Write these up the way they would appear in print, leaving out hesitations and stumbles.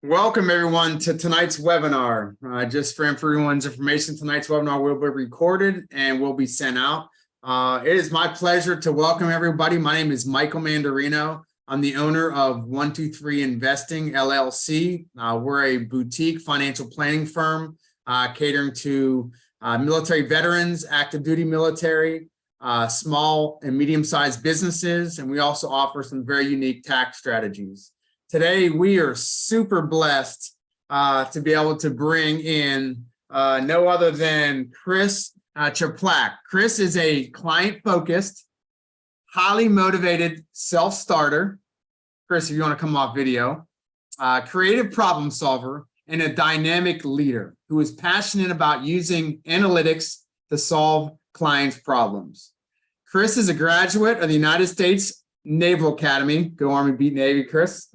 Welcome everyone to tonight's webinar. Just for everyone's information, tonight's webinar will be recorded and will be sent out. It is my pleasure to welcome everybody. My name is Michael Mandarino. I'm the owner of 123 Investing LLC. We're a boutique financial planning firm catering to military veterans, active duty military, small and medium-sized businesses, and we also offer some very unique tax strategies. Today, we are super blessed to be able to bring in no other than Chris Czaplak. Chris is a client-focused, highly motivated self-starter. Chris, if you want to come off video, creative problem solver, and a dynamic leader who is passionate about using analytics to solve clients' problems. Chris is a graduate of the United States Naval Academy. Go Army, beat Navy, Chris.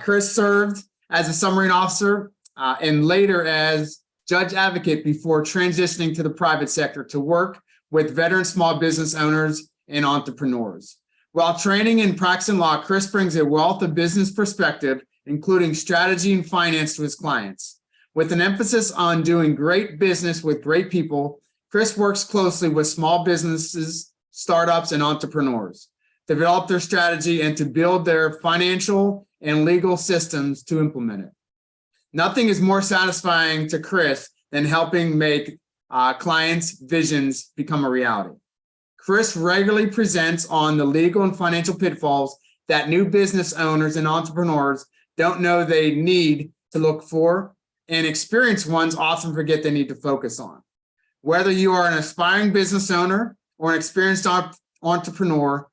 Chris served as a submarine officer and later as judge advocate before transitioning to the private sector to work with veteran small business owners and entrepreneurs. While training and practicing law, Chris brings a wealth of business perspective, including strategy and finance to his clients. With an emphasis on doing great business with great people, Chris works closely with small businesses, startups, and entrepreneurs to develop their strategy and to build their financial and legal systems to implement it. Nothing is more satisfying to Chris than helping make clients' visions become a reality. Chris regularly presents on the legal and financial pitfalls that new business owners and entrepreneurs don't know they need to look for, and experienced ones often forget they need to focus on. Whether you are an aspiring business owner or an experienced entrepreneur,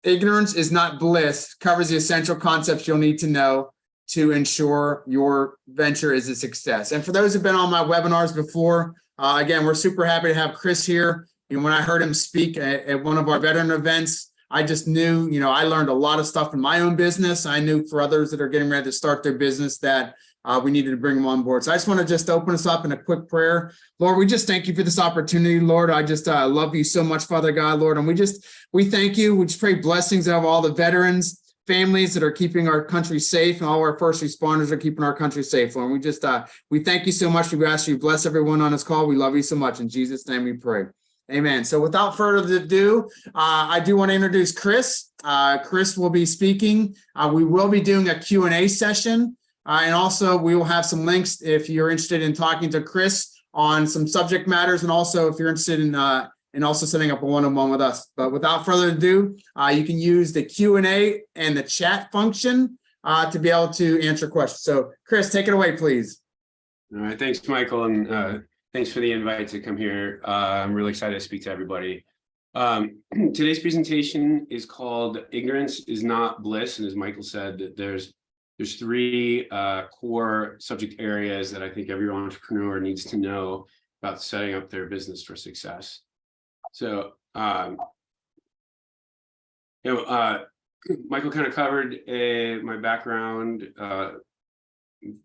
Ignorance is Not Bliss covers the essential concepts you'll need to know to ensure your venture is a success. And for those who've been on my webinars before, again, we're super happy to have Chris here. And when I heard him speak at one of our veteran events, I just knew, I learned a lot of stuff in my own business. I knew for others that are getting ready to start their business that we needed to bring them on board. So I just want to just open us up in a quick prayer. Lord, we just thank you for this opportunity, Lord. I just love you so much, Father God, Lord. And we thank you. We just pray blessings of all the veterans, families that are keeping our country safe, and all our first responders are keeping our country safe, Lord. And we just, we thank you so much. We ask you to bless everyone on this call. We love you so much. In Jesus' name we pray. Amen. So without further ado, I do want to introduce Chris. Chris will be speaking. We will be doing a Q&A session. And also we will have some links if you're interested in talking to Chris on some subject matters, and also if you're interested in also setting up a one-on-one with us. But without further ado, you can use the Q&A and the chat function to be able to answer questions. So Chris, take it away, please. All right, thanks, Michael, and thanks for the invite to come here. I'm really excited to speak to everybody. Today's presentation is called Ignorance is Not Bliss, and as Michael said, there's three core subject areas that I think every entrepreneur needs to know about setting up their business for success. So, Michael kind of covered my background,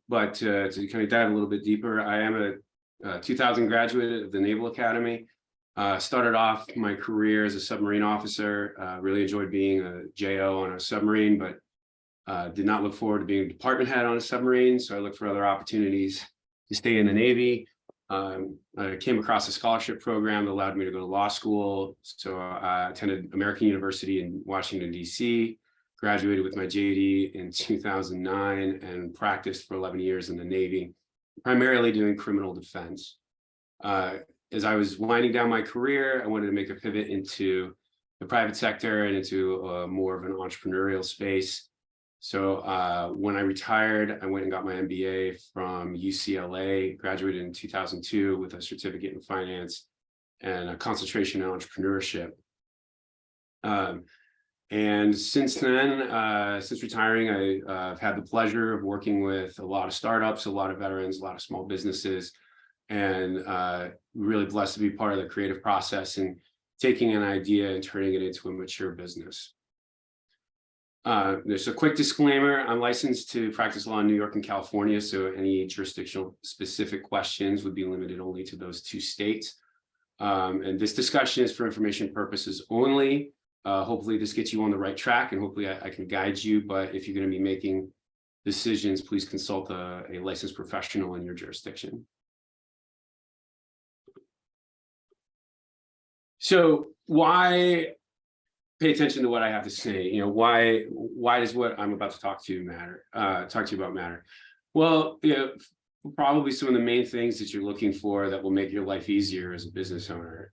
but to kind of dive a little bit deeper, I am a 2000 graduate of the Naval Academy. Started off my career as a submarine officer. Really enjoyed being a JO on a submarine, but did not look forward to being a department head on a submarine, so I looked for other opportunities to stay in the Navy. I came across a scholarship program that allowed me to go to law school, so I attended American University in Washington, D.C., graduated with my JD in 2009, and practiced for 11 years in the Navy, primarily doing criminal defense. As I was winding down my career, I wanted to make a pivot into the private sector and into more of an entrepreneurial space. So when I retired, I went and got my MBA from UCLA, graduated in 2002 with a certificate in finance and a concentration in entrepreneurship. And since then, since retiring, I've had the pleasure of working with a lot of startups, a lot of veterans, a lot of small businesses, and really blessed to be part of the creative process and taking an idea and turning it into a mature business. There's a quick disclaimer. I'm licensed to practice law in New York and California, so any jurisdictional specific questions would be limited only to those two states. And this discussion is for information purposes only. Hopefully this gets you on the right track, and hopefully I can guide you. But if you're going to be making decisions, please consult a licensed professional in your jurisdiction. So why pay attention to what I have to say? Why does what I'm about to talk to you about matter? Well, probably some of the main things that you're looking for that will make your life easier as a business owner.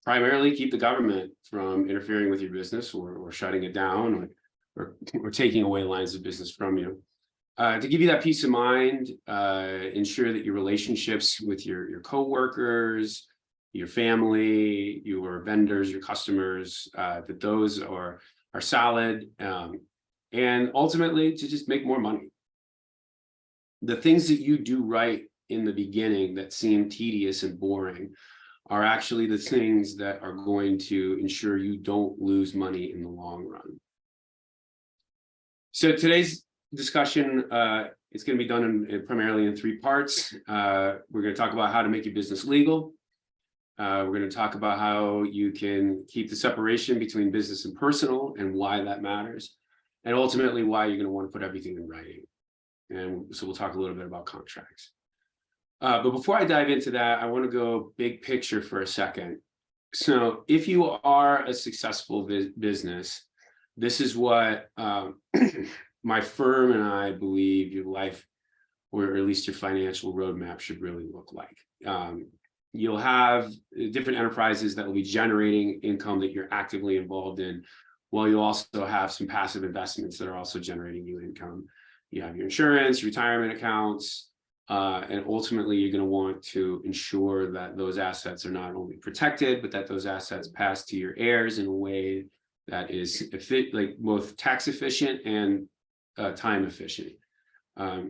Primarily keep the government from interfering with your business or shutting it down or taking away lines of business from you. To give you that peace of mind, ensure that your relationships with your coworkers, your family, your vendors, your customers, that those are solid, and ultimately to just make more money. The things that you do right in the beginning that seem tedious and boring are actually the things that are going to ensure you don't lose money in the long run. So today's discussion, it's going to be done primarily in 3 parts. We're going to talk about how to make your business legal. We're going to talk about how you can keep the separation between business and personal and why that matters, and ultimately why you're going to want to put everything in writing. And so we'll talk a little bit about contracts. But before I dive into that, I want to go big picture for a second. So if you are a successful business, this is what my firm and I believe your life, or at least your financial roadmap, should really look like. You'll have different enterprises that will be generating income that you're actively involved in, while you'll also have some passive investments that are also generating you income. You have your insurance, retirement accounts, and ultimately you're going to want to ensure that those assets are not only protected, but that those assets pass to your heirs in a way that is both tax efficient and time efficient.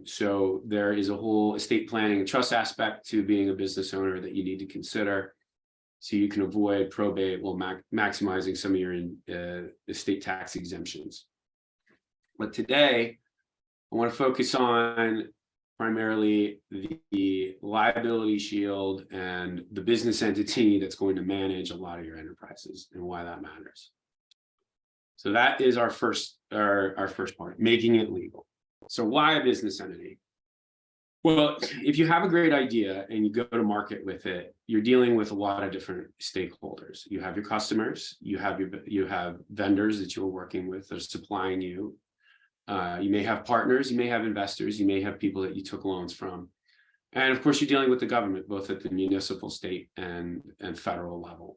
So there is a whole estate planning and trust aspect to being a business owner that you need to consider, so you can avoid probate while maximizing some of your estate tax exemptions. But today, I want to focus on primarily the liability shield and the business entity that's going to manage a lot of your enterprises and why that matters. So that is our first part, making it legal. So why a business entity? Well, if you have a great idea and you go to market with it, you're dealing with a lot of different stakeholders. You have your customers, you have vendors that you're working with that are supplying you. You may have partners, you may have investors, you may have people that you took loans from. And of course, you're dealing with the government, both at the municipal, state, and federal level.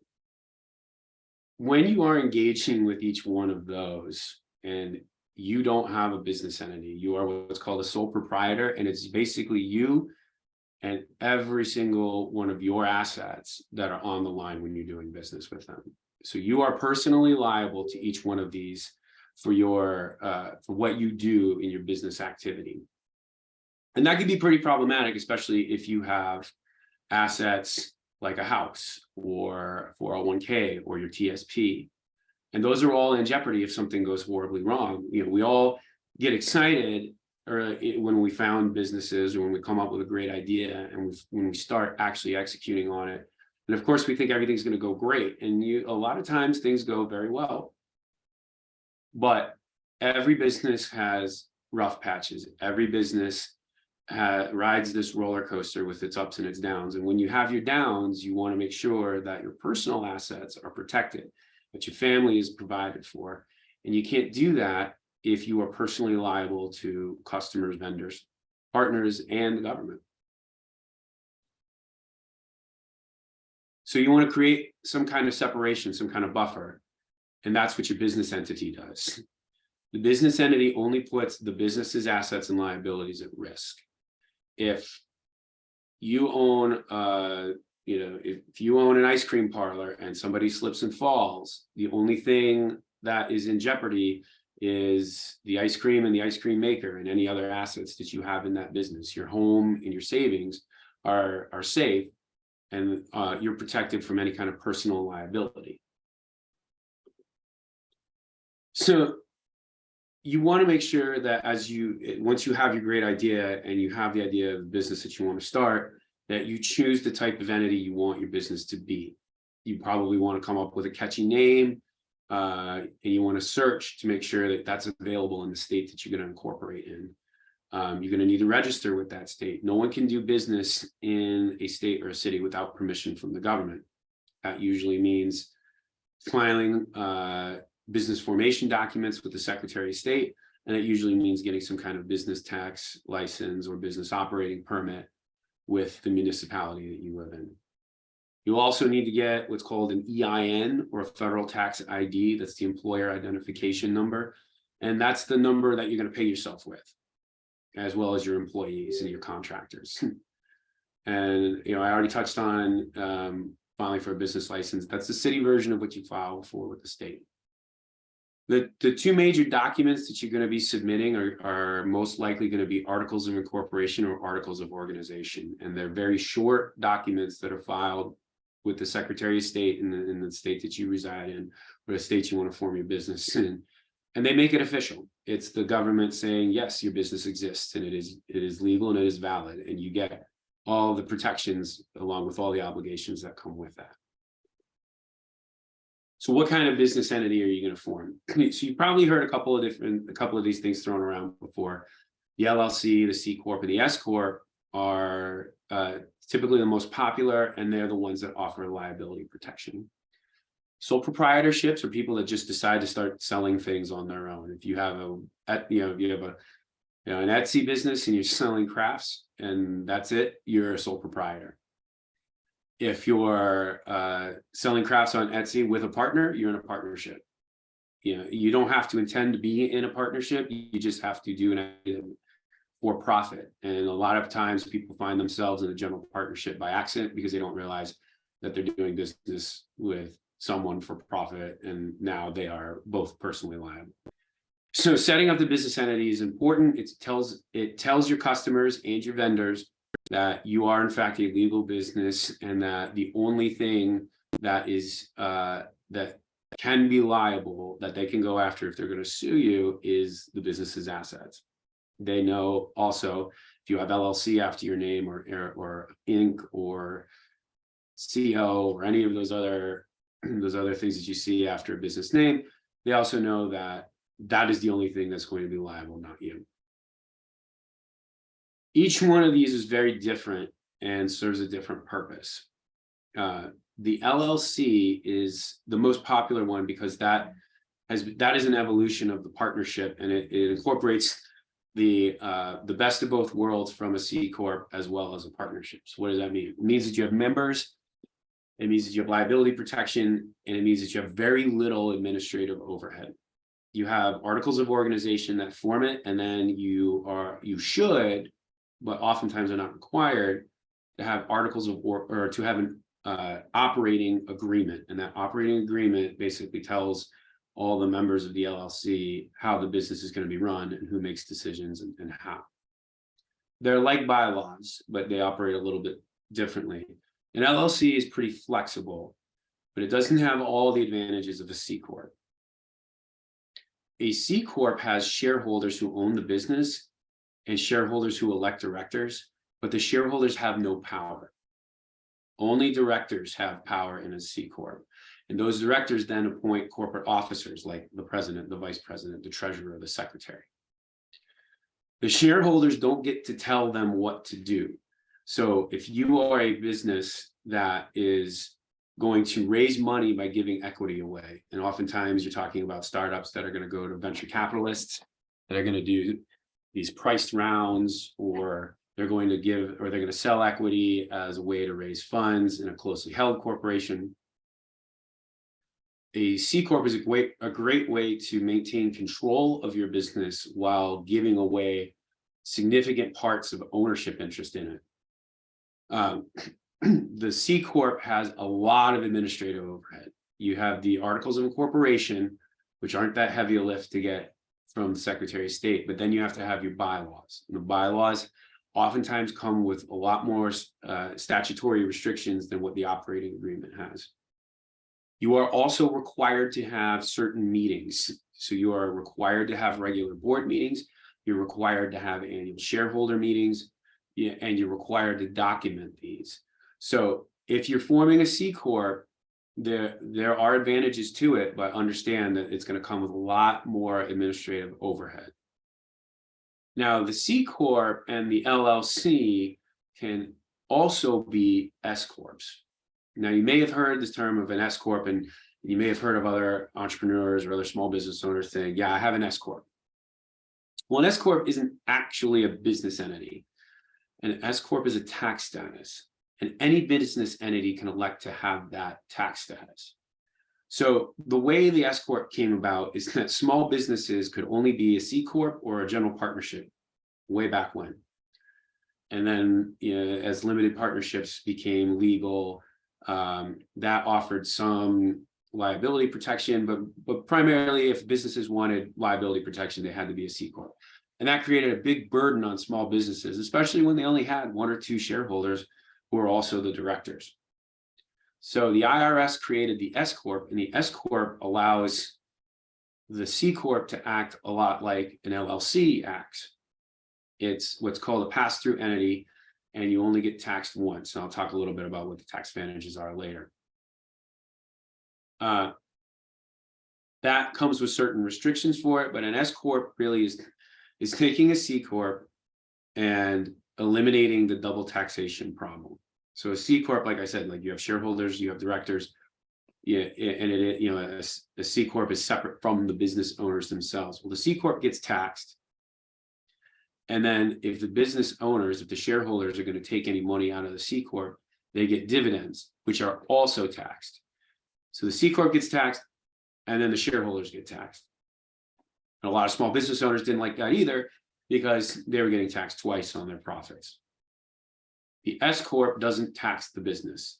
When you are engaging with each one of those and you don't have a business entity, you are what's called a sole proprietor, and it's basically you and every single one of your assets that are on the line when you're doing business with them. So you are personally liable to each one of these for what you do in your business activity. And that can be pretty problematic, especially if you have assets like a house or 401k or your TSP. And those are all in jeopardy if something goes horribly wrong. We all get excited when we found businesses or when we come up with a great idea and when we start actually executing on it. And of course, we think everything's going to go great. And a lot of times things go very well. But every business has rough patches. Every business rides this roller coaster with its ups and its downs. And when you have your downs, you want to make sure that your personal assets are protected, that your family is provided for. And you can't do that if you are personally liable to customers, vendors, partners, and the government. So you want to create some kind of separation, some kind of buffer. And that's what your business entity does. The business entity only puts the business's assets and liabilities at risk. If you own, if you own an ice cream parlor and somebody slips and falls, the only thing that is in jeopardy is the ice cream and the ice cream maker and any other assets that you have in that business. Your home and your savings are safe, and you're protected from any kind of personal liability. So you want to make sure that once you have your great idea and you have the idea of the business that you want to start, that you choose the type of entity you want your business to be. You probably want to come up with a catchy name, and you want to search to make sure that that's available in the state that you're going to incorporate in. You're going to need to register with that state. No one can do business in a state or a city without permission from the government. That usually means filing business formation documents with the Secretary of State, and it usually means getting some kind of business tax license or business operating permit with the municipality that you live in. You also need to get what's called an EIN, or a federal tax ID. That's the employer identification number. And that's the number that you're going to pay yourself with, as well as your employees and your contractors. And, I already touched on filing for a business license. That's the city version of what you file for with the state. The two major documents that you're going to be submitting are most likely going to be articles of incorporation or articles of organization. And they're very short documents that are filed with the Secretary of State in the state that you reside in, or the state you want to form your business in. And they make it official. It's the government saying, yes, your business exists, and it is legal and it is valid, and you get all the protections along with all the obligations that come with that. So what kind of business entity are you going to form? So you probably heard a couple of these things thrown around before. The LLC, the C Corp, and the S Corp are typically the most popular, and they're the ones that offer liability protection. Sole proprietorships are people that just decide to start selling things on their own. If you have an Etsy business and you're selling crafts and that's it, you're a sole proprietor. If you're selling crafts on Etsy with a partner, you're in a partnership. You don't have to intend to be in a partnership. You just have to do an item for profit. And a lot of times people find themselves in a general partnership by accident because they don't realize that they're doing business with someone for profit, and now they are both personally liable. So setting up the business entity is important. It tells your customers and your vendors that you are in fact a legal business, and that the only thing that is that can be liable, that they can go after if they're going to sue you, is the business's assets. They know also if you have LLC after your name, or Inc. or CO, or any of those other things that you see after a business name, they also know that that is the only thing that's going to be liable, not you. Each one of these is very different and serves a different purpose. The LLC is the most popular one because that is an evolution of the partnership, and it incorporates the best of both worlds from a C Corp as well as a partnership. So what does that mean? It means that you have members, it means that you have liability protection, and it means that you have very little administrative overhead. You have articles of organization that form it, and then you should, but oftentimes are not required, to have articles of or to have an operating agreement. And that operating agreement basically tells all the members of the LLC how the business is going to be run and who makes decisions and how. They're like bylaws, but they operate a little bit differently. An LLC is pretty flexible, but it doesn't have all the advantages of a C Corp. A C Corp has shareholders who own the business and shareholders who elect directors, but the shareholders have no power. Only directors have power in a C Corp. And those directors then appoint corporate officers like the president, the vice president, the treasurer, the secretary. The shareholders don't get to tell them what to do. So if you are a business that is going to raise money by giving equity away, and oftentimes you're talking about startups that are going to go to venture capitalists that are going to do these priced rounds, or they're going to sell equity as a way to raise funds in a closely held corporation. A C Corp is a great way to maintain control of your business while giving away significant parts of ownership interest in it. The C Corp has a lot of administrative overhead. You have the articles of incorporation, which aren't that heavy a lift to get from the Secretary of State, but then you have to have your bylaws. And the bylaws oftentimes come with a lot more statutory restrictions than what the operating agreement has. You are also required to have certain meetings. So you are required to have regular board meetings. You're required to have annual shareholder meetings, and you're required to document these. So if you're forming a C Corp, there are advantages to it, but understand that it's going to come with a lot more administrative overhead. Now, the C Corp and the LLC can also be S Corps. Now, you may have heard this term of an S Corp, and you may have heard of other entrepreneurs or other small business owners saying, yeah, I have an S Corp. Well, an S Corp isn't actually a business entity. An S Corp is a tax status, and any business entity can elect to have that tax status. So the way the S Corp came about is that small businesses could only be a C Corp or a general partnership way back when. And then, as limited partnerships became legal, that offered some liability protection, but primarily if businesses wanted liability protection, they had to be a C Corp. And that created a big burden on small businesses, especially when they only had 1 or 2 shareholders who were also the directors. So the IRS created the S Corp, and the S Corp allows the C Corp to act a lot like an LLC acts. It's what's called a pass-through entity, and you only get taxed once. And I'll talk a little bit about what the tax advantages are later. That comes with certain restrictions for it, but an S Corp really is taking a C Corp and eliminating the double taxation problem. So a C Corp, like I said, like you have shareholders, you have directors, and a C Corp is separate from the business owners themselves. Well, the C Corp gets taxed. And then if the business owners, if the shareholders are going to take any money out of the C Corp, they get dividends, which are also taxed. So the C Corp gets taxed, and then the shareholders get taxed. And a lot of small business owners didn't like that either, because they were getting taxed twice on their profits. The S Corp doesn't tax the business.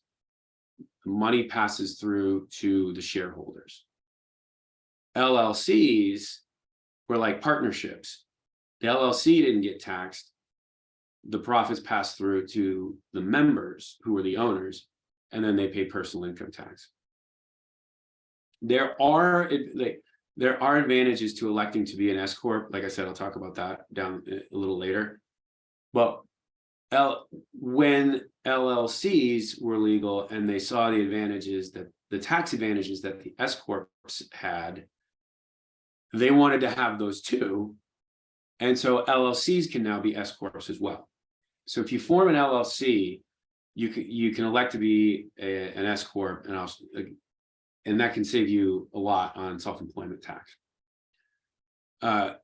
The money passes through to the shareholders. LLCs were like partnerships. The LLC didn't get taxed. The profits passed through to the members who were the owners, and then they pay personal income tax. There are advantages to electing to be an S Corp. Like I said, I'll talk about that down a little later. But when LLCs were legal and they saw the advantages, that the tax advantages that the S Corps had, they wanted to have those too. And so LLCs can now be S Corps as well. So if you form an LLC, you can elect to be an S Corp, and that can save you a lot on self-employment tax. The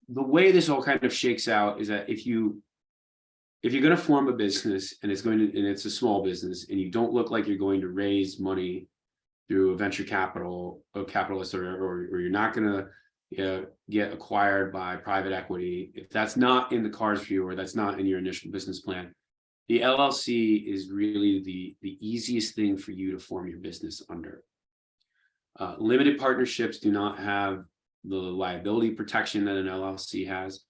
way this all kind of shakes out is that if you're going to form a business and it's a small business, and you don't look like you're going to raise money through a venture capitalist, or you're not going to get acquired by private equity, if that's not in the cards for you, or that's not in your initial business plan, the LLC is really the easiest thing for you to form your business under. Limited partnerships do not have the liability protection that an LLC has.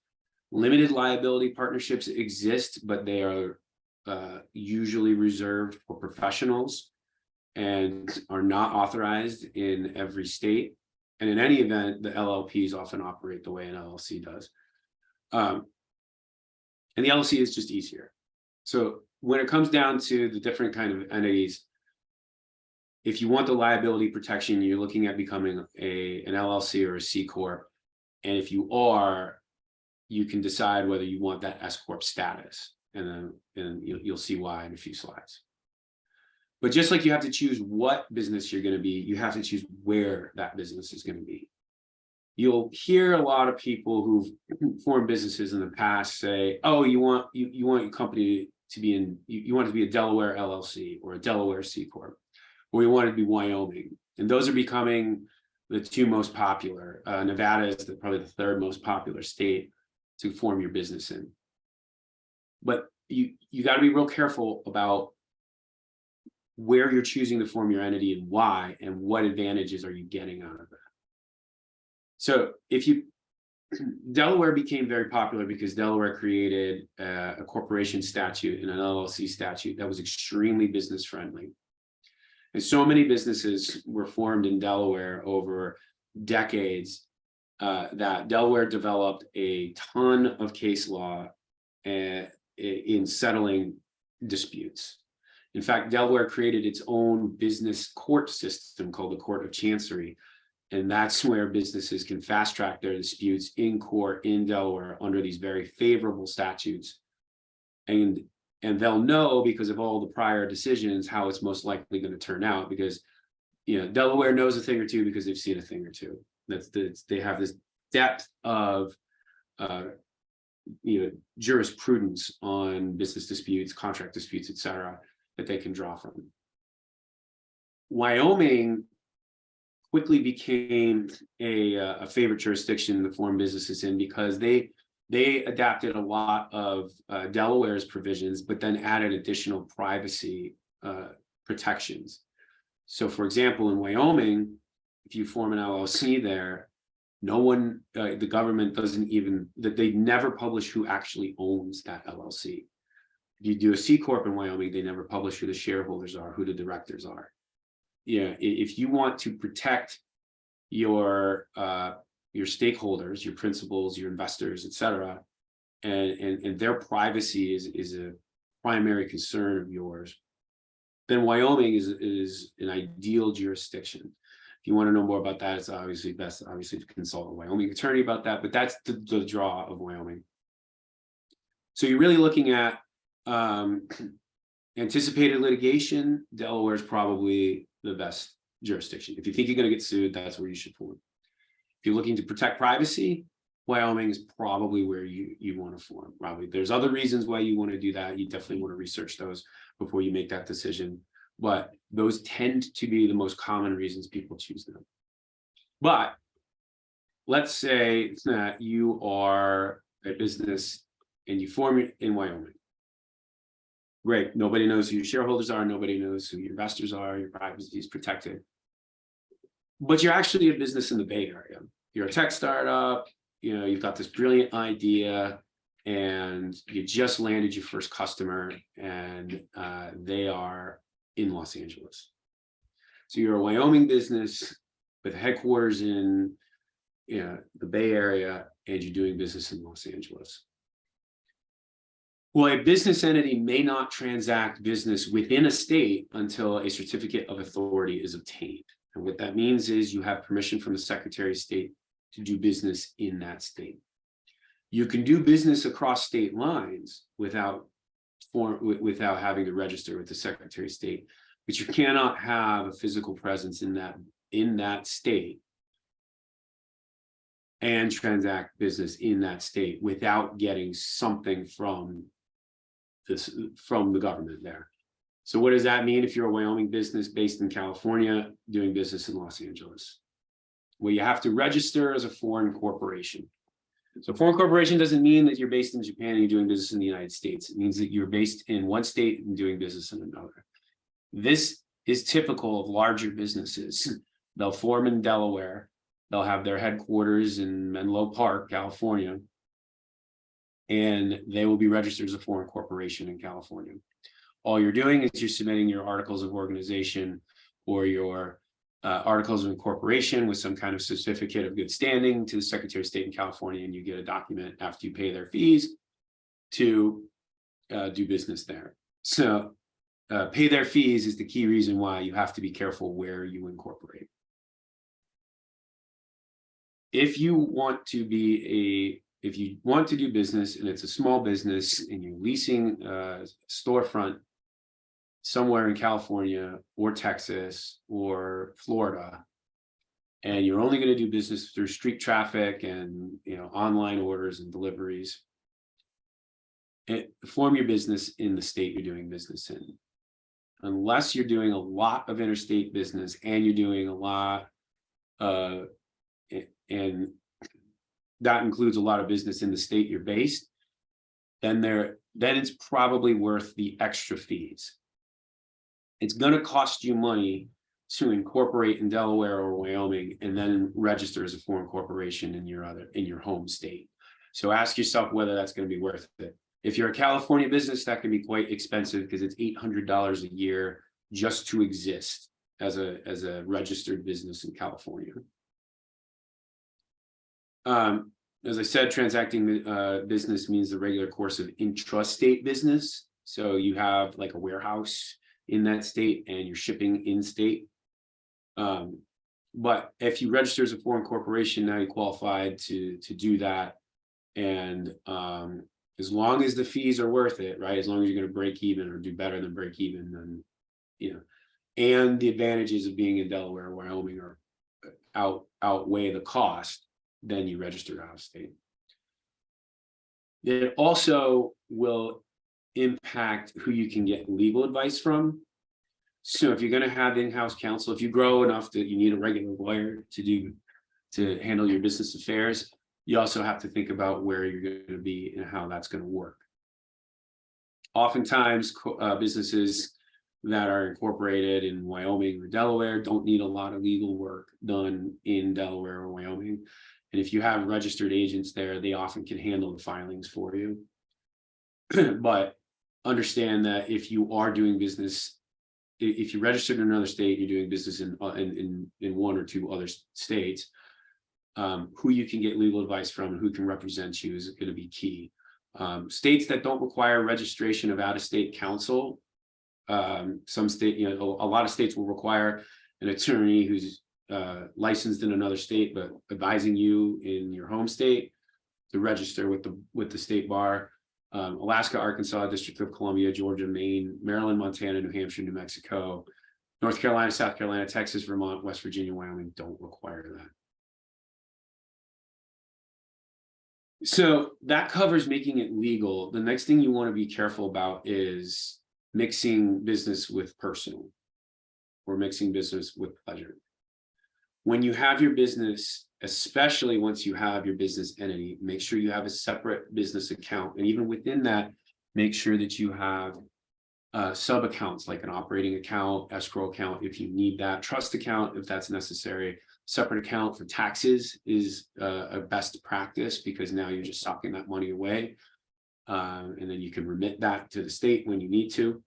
Limited liability partnerships exist, but they are usually reserved for professionals and are not authorized in every state. And in any event, the LLPs often operate the way an LLC does. And the LLC is just easier. So when it comes down to the different kind of entities, if you want the liability protection, you're looking at becoming an LLC or a C Corp. And if you are, you can decide whether you want that S Corp status. And then you'll see why in a few slides. But just like you have to choose what business you're going to be, you have to choose where that business is going to be. You'll hear a lot of people who've formed businesses in the past say, oh, you want your company to be you want it to be a Delaware LLC or a Delaware C Corp, or you want it to be Wyoming. And those are becoming the 2 most popular. Nevada is probably the 3rd most popular state to form your business in. But you got to be real careful about where you're choosing to form your entity and why, and what advantages are you getting out of that. So Delaware became very popular because Delaware created a corporation statute and an LLC statute that was extremely business friendly. And so many businesses were formed in Delaware over decades that Delaware developed a ton of case law in settling disputes. In fact, Delaware created its own business court system called the Court of Chancery. And that's where businesses can fast track their disputes in court in Delaware under these very favorable statutes. And they'll know, because of all the prior decisions, how it's most likely going to turn out, because Delaware knows a thing or two because they've seen a thing or two. They have this depth of jurisprudence on business disputes, contract disputes, etc., that they can draw from. Wyoming quickly became a favorite jurisdiction to form businesses in, because they adapted a lot of Delaware's provisions, but then added additional privacy protections. So, for example, in Wyoming, if you form an LLC there, no one, the government doesn't even, that they never publish who actually owns that LLC. If you do a C Corp in Wyoming, they never publish who the shareholders are, who the directors are. If you want to protect your stakeholders, your principals, your investors, etc., and their privacy is a primary concern of yours, then Wyoming is an ideal jurisdiction. If you want to know more about that, it's obviously best to consult a Wyoming attorney about that, but that's the draw of Wyoming. So you're really looking at anticipated litigation. Delaware is probably the best jurisdiction. If you think you're going to get sued, that's where you should form. If you're looking to protect privacy, Wyoming is probably where you want to form. Probably there's other reasons why you want to do that. You definitely want to research those before you make that decision. But those tend to be the most common reasons people choose them. But let's say that you are a business and you form it in Wyoming. Great. Nobody knows who your shareholders are. Nobody knows who your investors are. Your privacy is protected. But you're actually a business in the Bay Area. You're a tech startup. You've got this brilliant idea, and you just landed your first customer, and they are in Los Angeles. So you're a Wyoming business with headquarters in the Bay Area, and you're doing business in Los Angeles. Well, a business entity may not transact business within a state until a certificate of authority is obtained. And what that means is you have permission from the Secretary of State to do business in that state. You can do business across state lines without having to register with the Secretary of State, but you cannot have a physical presence in that state and transact business in that state without getting something from the government there. So what does that mean if you're a Wyoming business based in California doing business in Los Angeles? Well, you have to register as a foreign corporation. So foreign corporation doesn't mean that you're based in Japan and you're doing business in the United States. It means that you're based in one state and doing business in another. This is typical of larger businesses. They'll form in Delaware. They'll have their headquarters in Menlo Park, California, and they will be registered as a foreign corporation in California. All you're doing is you're submitting your articles of organization or your articles of incorporation with some kind of certificate of good standing to the Secretary of State in California, and you get a document after you pay their fees to do business there. So pay their fees is the key reason why you have to be careful where you incorporate. If you want to do business and it's a small business and you're leasing a storefront somewhere in California or Texas or Florida, and you're only going to do business through street traffic and online orders and deliveries, form your business in the state you're doing business in. Unless you're doing a lot of interstate business and you're doing a lot and that includes a lot of business in the state you're based, then it's probably worth the extra fees. It's going to cost you money to incorporate in Delaware or Wyoming and then register as a foreign corporation in your home state. So ask yourself whether that's going to be worth it. If you're a California business, that can be quite expensive because it's $800 a year just to exist as a registered business in California. As I said, transacting business means the regular course of intrastate business. So you have like a warehouse in that state and you're shipping in state. But if you register as a foreign corporation, now you're qualified to do that. And as long as the fees are worth it, right? As long as you're going to break even or do better than break even, then, and the advantages of being in Delaware or Wyoming are outweigh the cost, then you register out of state. It also will impact who you can get legal advice from. So if you're going to have in-house counsel, if you grow enough that you need a regular lawyer to handle your business affairs, you also have to think about where you're going to be and how that's going to work. Oftentimes, businesses that are incorporated in Wyoming or Delaware don't need a lot of legal work done in Delaware or Wyoming. And if you have registered agents there, they often can handle the filings for you. But understand that if you are doing business, if you registered in another state, you're doing business in one or two other states, who you can get legal advice from and who can represent you is going to be key. States that don't require registration of out-of-state counsel, some state, a lot of states will require an attorney who's licensed in another state but advising you in your home state to register with the state bar. Alaska, Arkansas, District of Columbia, Georgia, Maine, Maryland, Montana, New Hampshire, New Mexico, North Carolina, South Carolina, Texas, Vermont, West Virginia, Wyoming don't require that. So that covers making it legal. The next thing you want to be careful about is mixing business with personal or mixing business with pleasure. When you have your business, especially once you have your business entity, make sure you have a separate business account. And even within that, make sure that you have sub accounts like an operating account, escrow account if you need that, trust account if that's necessary. Separate account for taxes is a best practice because now you're just socking that money away. And then you can remit that to the state when you need to.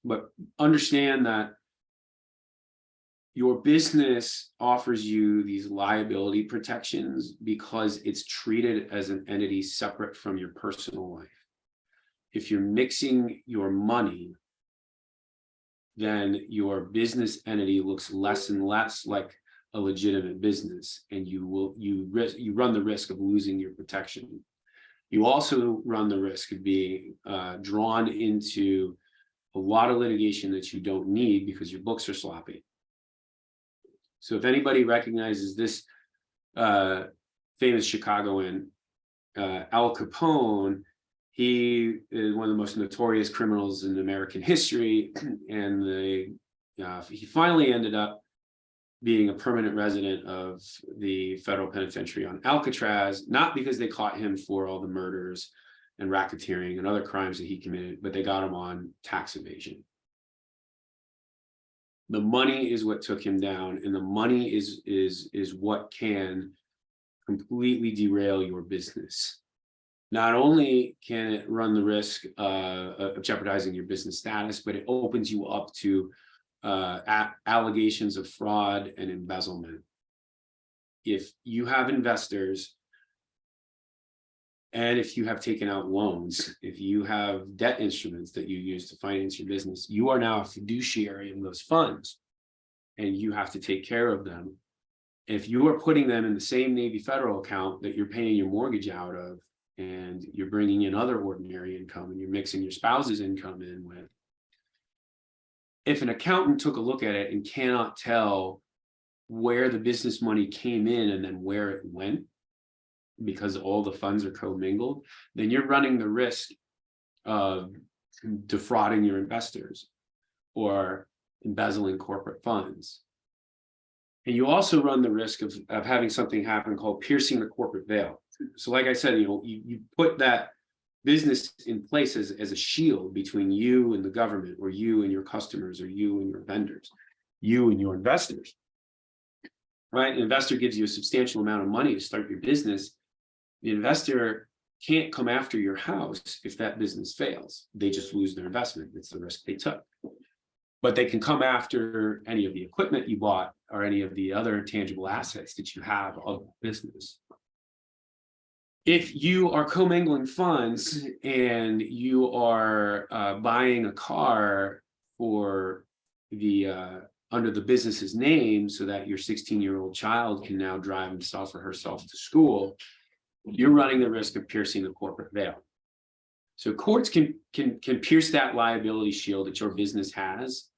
But understand that your business offers you these liability protections because it's treated as an entity separate from your personal life. If you're mixing your money, then your business entity looks less and less like a legitimate business, and you run the risk of losing your protection. You also run the risk of being drawn into a lot of litigation that you don't need because your books are sloppy. So if anybody recognizes this famous Chicagoan, Al Capone, he is one of the most notorious criminals in American history, and he finally ended up being a permanent resident of the federal penitentiary on Alcatraz, not because they caught him for all the murders and racketeering and other crimes that he committed, but they got him on tax evasion. The money is what took him down, and the money is what can completely derail your business. Not only can it run the risk of jeopardizing your business status, but it opens you up to allegations of fraud and embezzlement. If you have investors, and if you have taken out loans, if you have debt instruments that you use to finance your business, you are now a fiduciary in those funds, and you have to take care of them. If you are putting them in the same Navy Federal account that you're paying your mortgage out of, and you're bringing in other ordinary income, and you're mixing your spouse's income in with, if an accountant took a look at it and cannot tell where the business money came in and then where it went, because all the funds are commingled, then you're running the risk of defrauding your investors or embezzling corporate funds. And you also run the risk of having something happen called piercing the corporate veil. So like I said, you put that business in place as a shield between you and the government, or you and your customers, or you and your vendors, you and your investors, right? An investor gives you a substantial amount of money to start your business. The investor can't come after your house if that business fails. They just lose their investment. It's the risk they took. But they can come after any of the equipment you bought or any of the other tangible assets that you have of the business. If you are commingling funds and you are buying a car for the under the business's name so that your 16-year-old child can now drive himself or herself to school, you're running the risk of piercing the corporate veil. So courts can pierce that liability shield that your business has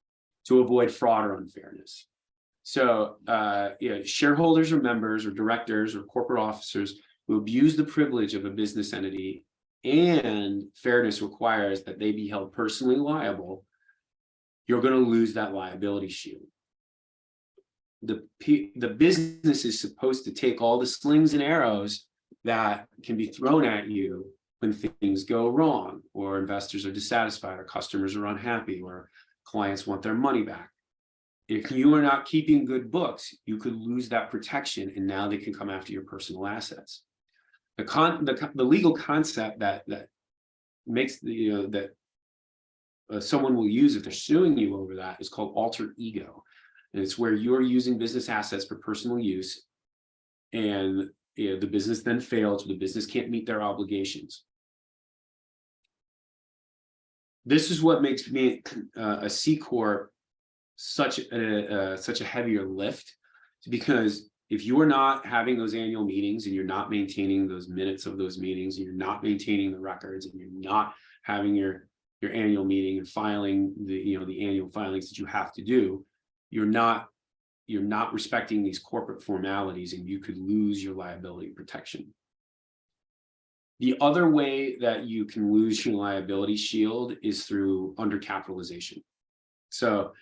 to avoid fraud or unfairness. So shareholders or members or directors or corporate officers who abuse the privilege of a business entity, and fairness requires that they be held personally liable, you're going to lose that liability shield. The business is supposed to take all the slings and arrows that can be thrown at you when things go wrong, or investors are dissatisfied, or customers are unhappy, or clients want their money back. If you are not keeping good books, you could lose that protection, and now they can come after your personal assets. The legal concept that makes that someone will use if they're suing you over that is called alter ego, and it's where you're using business assets for personal use, and the business then fails, or the business can't meet their obligations. This is what makes me a C corp such a heavier lift, because if you are not having those annual meetings, and you're not maintaining those minutes of those meetings, and you're not maintaining the records, and you're not having your annual meeting and filing the annual filings that you have to do, you're not respecting these corporate formalities, and you could lose your liability protection. The other way that you can lose your liability shield is through undercapitalization. So,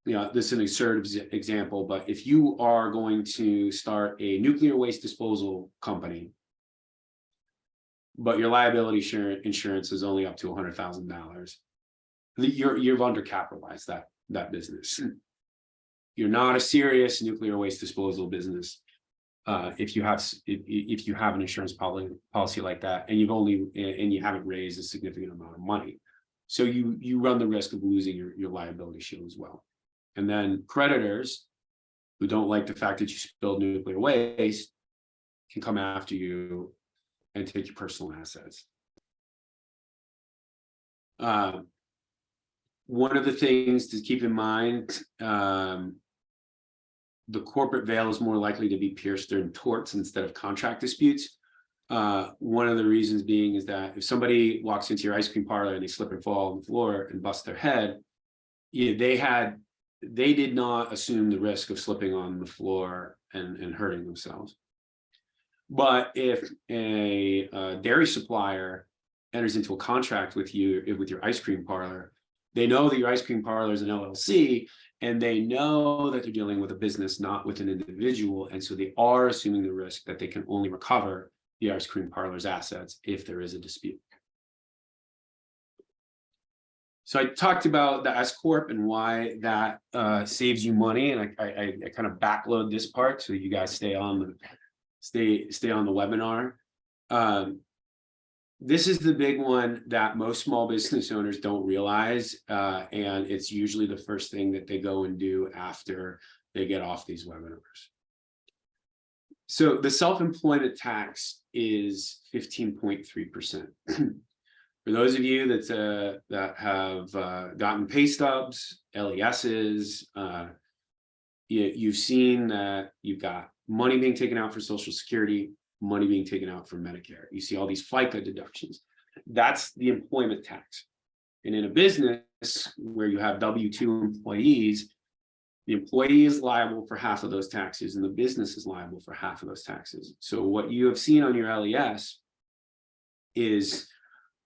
this is an absurd example, but if you are going to start a nuclear waste disposal company, but your liability insurance is only up to $100,000, you've undercapitalized that business. You're not a serious nuclear waste disposal business if you have an insurance policy like that, and you haven't raised a significant amount of money. So you run the risk of losing your liability shield as well. And then creditors who don't like the fact that you spilled nuclear waste can come after you and take your personal assets. One of the things to keep in mind, the corporate veil is more likely to be pierced during torts instead of contract disputes. One of the reasons being is that if somebody walks into your ice cream parlor and they slip and fall on the floor and bust their head, they did not assume the risk of slipping on the floor and hurting themselves. But if a dairy supplier enters into a contract with your ice cream parlor, they know that your ice cream parlor is an LLC, and they know that they're dealing with a business, not with an individual. And so they are assuming the risk that they can only recover the ice cream parlor's assets if there is a dispute. So I talked about the S Corp and why that saves you money, and I kind of backload this part so you guys stay on the webinar. This is the big one that most small business owners don't realize, and it's usually the first thing that they go and do after they get off these webinars. So the self-employment tax is 15.3%. For those of you that have gotten pay stubs, LESs, you've seen that you've got money being taken out for Social Security, money being taken out for Medicare. You see all these FICA deductions. That's the employment tax. And in a business where you have W-2 employees, the employee is liable for half of those taxes, and the business is liable for half of those taxes. So what you have seen on your LES is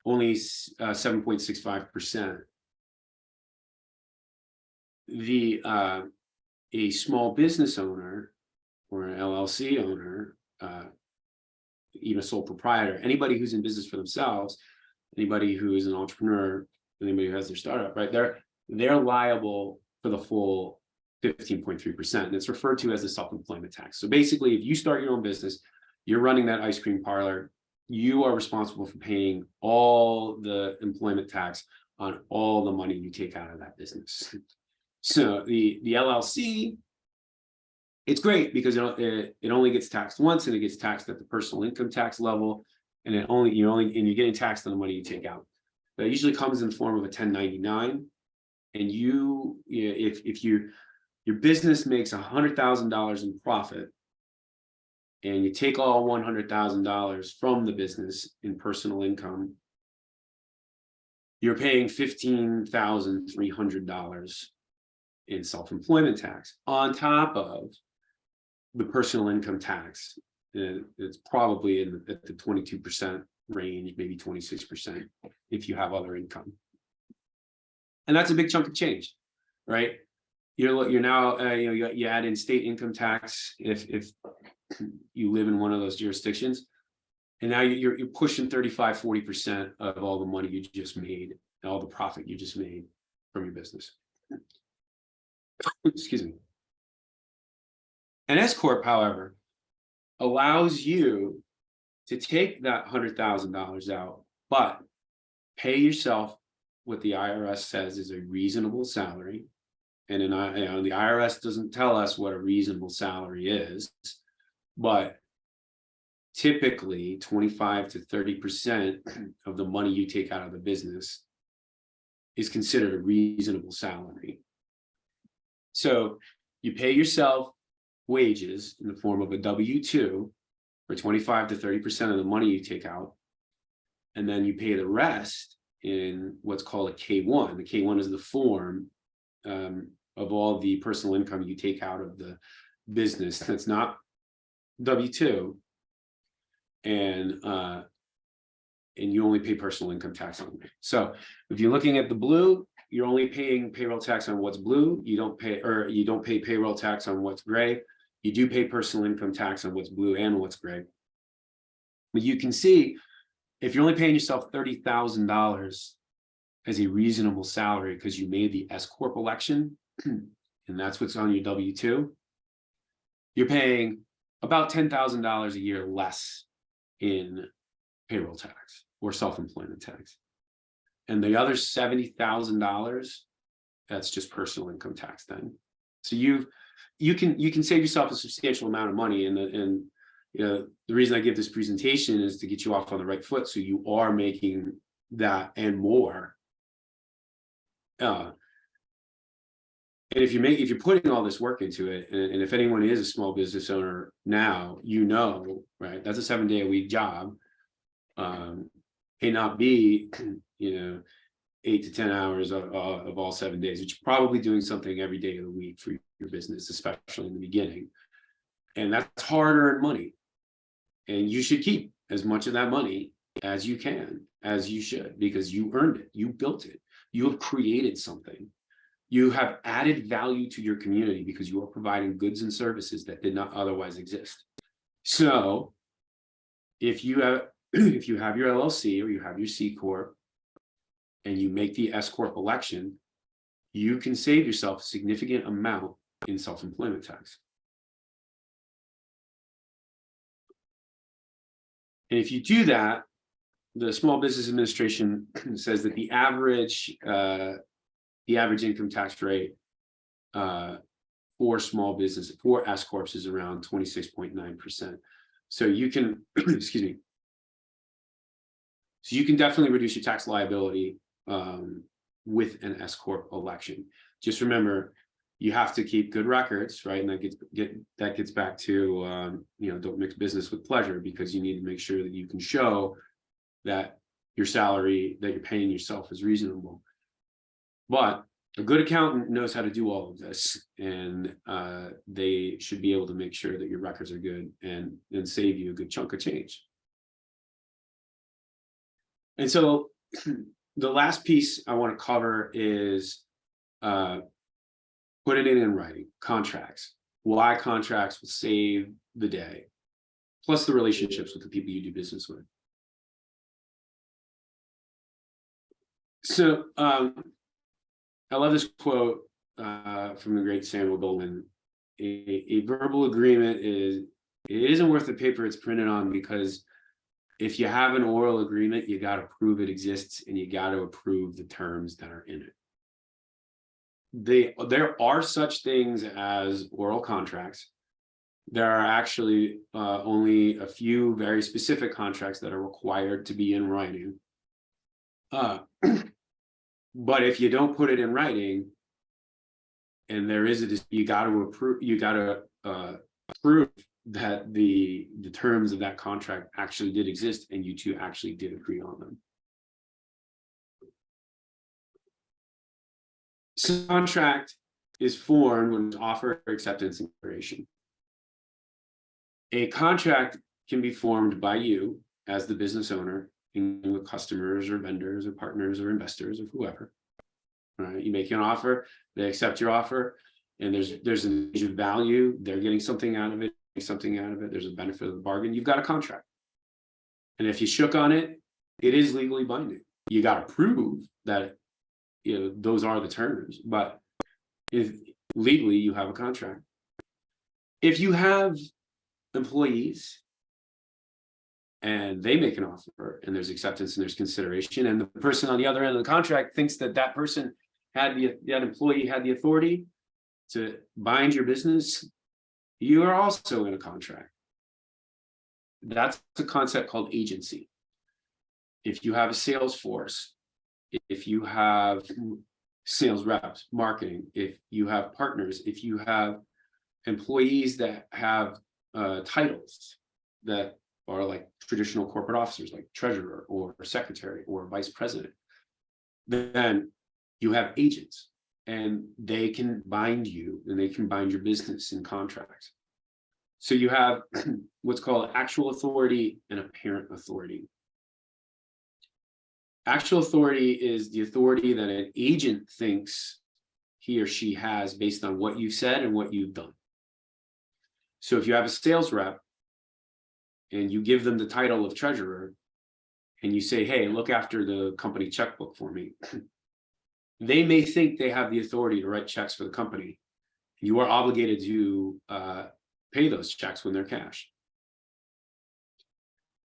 only 7.65%. A small business owner or an LLC owner, even a sole proprietor, anybody who's in business for themselves, anybody who is an entrepreneur, anybody who has their startup, right? They're liable for the full 15.3%, and it's referred to as the self-employment tax. So basically, if you start your own business, you're running that ice cream parlor, you are responsible for paying all the employment tax on all the money you take out of that business. So the LLC, it's great because it only gets taxed once, and it gets taxed at the personal income tax level, and you're getting taxed on the money you take out. But it usually comes in the form of a 1099. and if your business makes $100,000 in profit, and you take all $100,000 from the business in personal income, you're paying $15,300 in self-employment tax on top of the personal income tax. It's probably at the 22% range, maybe 26% if you have other income. And that's a big chunk of change, right? You're now you add in state income tax if you live in one of those jurisdictions, and now you're pushing 35-40% of all the money you just made, all the profit you just made from your business. Excuse me. An S corp, however, allows you to take that $100,000 out, but pay yourself what the IRS says is a reasonable salary. And the IRS doesn't tell us what a reasonable salary is, but typically 25 to 30% of the money you take out of the business is considered a reasonable salary. So you pay yourself wages in the form of a W-2 for 25 to 30% of the money you take out, and then you pay the rest in what's called a K-1. The K-1 is the form of all the personal income you take out of the business that's not W-2, and you only pay personal income tax on it. So if you're looking at the blue, you're only paying payroll tax on what's blue. You don't pay payroll tax on what's gray. You do pay personal income tax on what's blue and what's gray. But you can see, if you're only paying yourself $30,000 as a reasonable salary because you made the S corp election, and that's what's on your W-2, you're paying about $10,000 a year less in payroll tax or self-employment tax. And the other $70,000, that's just personal income tax then. So you can save yourself a substantial amount of money. And the reason I give this presentation is to get you off on the right foot, so you are making that and more. And if you're putting all this work into it, and if anyone is a small business owner now, right, that's a 7-day-a-week job. May not be 8 to 10 hours of all 7 days, but you're probably doing something every day of the week for your business, especially in the beginning. And that's hard-earned money, and you should keep as much of that money as you can, as you should, because you earned it, you built it, you have created something. You have added value to your community because you are providing goods and services that did not otherwise exist. So if you have your LLC or you have your C corp and you make the S corp election, you can save yourself a significant amount in self-employment tax. And if you do that, the Small Business Administration says that the average income tax rate for small business, for S corps, is around 26.9%. So you can, excuse me. So you can definitely reduce your tax liability with an S corp election. Just remember, you have to keep good records, right? And that gets back to don't mix business with pleasure, because you need to make sure that you can show that your salary that you're paying yourself is reasonable. But a good accountant knows how to do all of this, and they should be able to make sure that your records are good and save you a good chunk of change. And so the last piece I want to cover is put it in writing, contracts. Why contracts will save the day, plus the relationships with the people you do business with. So I love this quote from the great Samuel Goldman. A verbal agreement isn't worth the paper it's printed on, because if you have an oral agreement, you got to prove it exists, and you got to approve the terms that are in it. There are such things as oral contracts. There are actually only a few very specific contracts that are required to be in writing. But if you don't put it in writing, and there is you got to prove that the terms of that contract actually did exist and you two actually did agree on them. So contract is formed when it's offer, acceptance, and consideration. A contract can be formed by you as the business owner with customers or vendors or partners or investors or whoever. Right? You make an offer, they accept your offer, and there's an issue of value. They're getting something out of it, there's a benefit of the bargain. You've got a contract. And if you shook on it, it is legally binding. You got to prove that those are the terms, but if legally you have a contract. If you have employees and they make an offer and there's acceptance and there's consideration, and the person on the other end of the contract thinks that that person that employee had the authority to bind your business, you are also in a contract. That's a concept called agency. If you have a sales force, if you have sales reps, marketing, if you have partners, if you have employees that have titles that are like traditional corporate officers, like treasurer or secretary or vice president, then you have agents and they can bind you and they can bind your business in contracts. So you have what's called actual authority and apparent authority. Actual authority is the authority that an agent thinks he or she has based on what you've said and what you've done. So if you have a sales rep and you give them the title of treasurer and you say, hey, look after the company checkbook for me, they may think they have the authority to write checks for the company. You are obligated to pay those checks when they're cashed.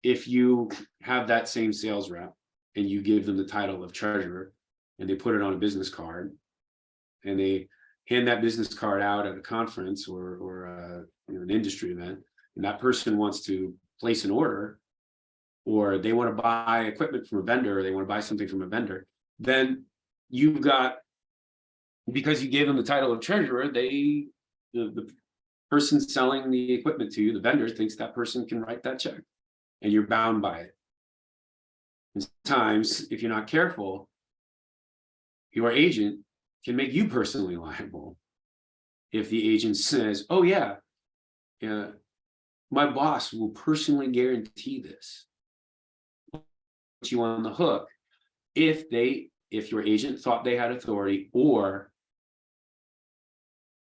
If you have that same sales rep and you give them the title of treasurer and they put it on a business card and they hand that business card out at a conference or an industry event, and that person wants to place an order, or they want to buy equipment from a vendor, or they want to buy something from a vendor, then you've got, because you gave them the title of treasurer, the person selling the equipment to you, the vendor, thinks that person can write that check and you're bound by it. And sometimes, if you're not careful, your agent can make you personally liable. If the agent says, oh yeah, my boss will personally guarantee this, put you on the hook if your agent thought they had authority, or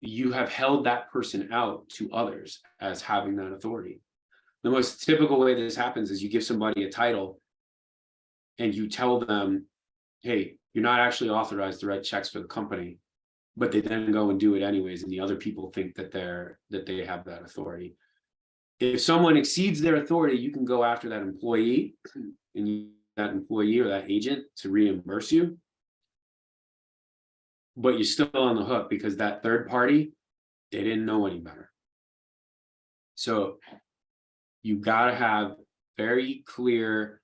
you have held that person out to others as having that authority. The most typical way this happens is you give somebody a title and you tell them, hey, you're not actually authorized to write checks for the company, but they then go and do it anyways, and the other people think that they have that authority. If someone exceeds their authority, you can go after that employee and that employee or that agent to reimburse you, but you're still on the hook because that third party, they didn't know any better. So you got to have very clear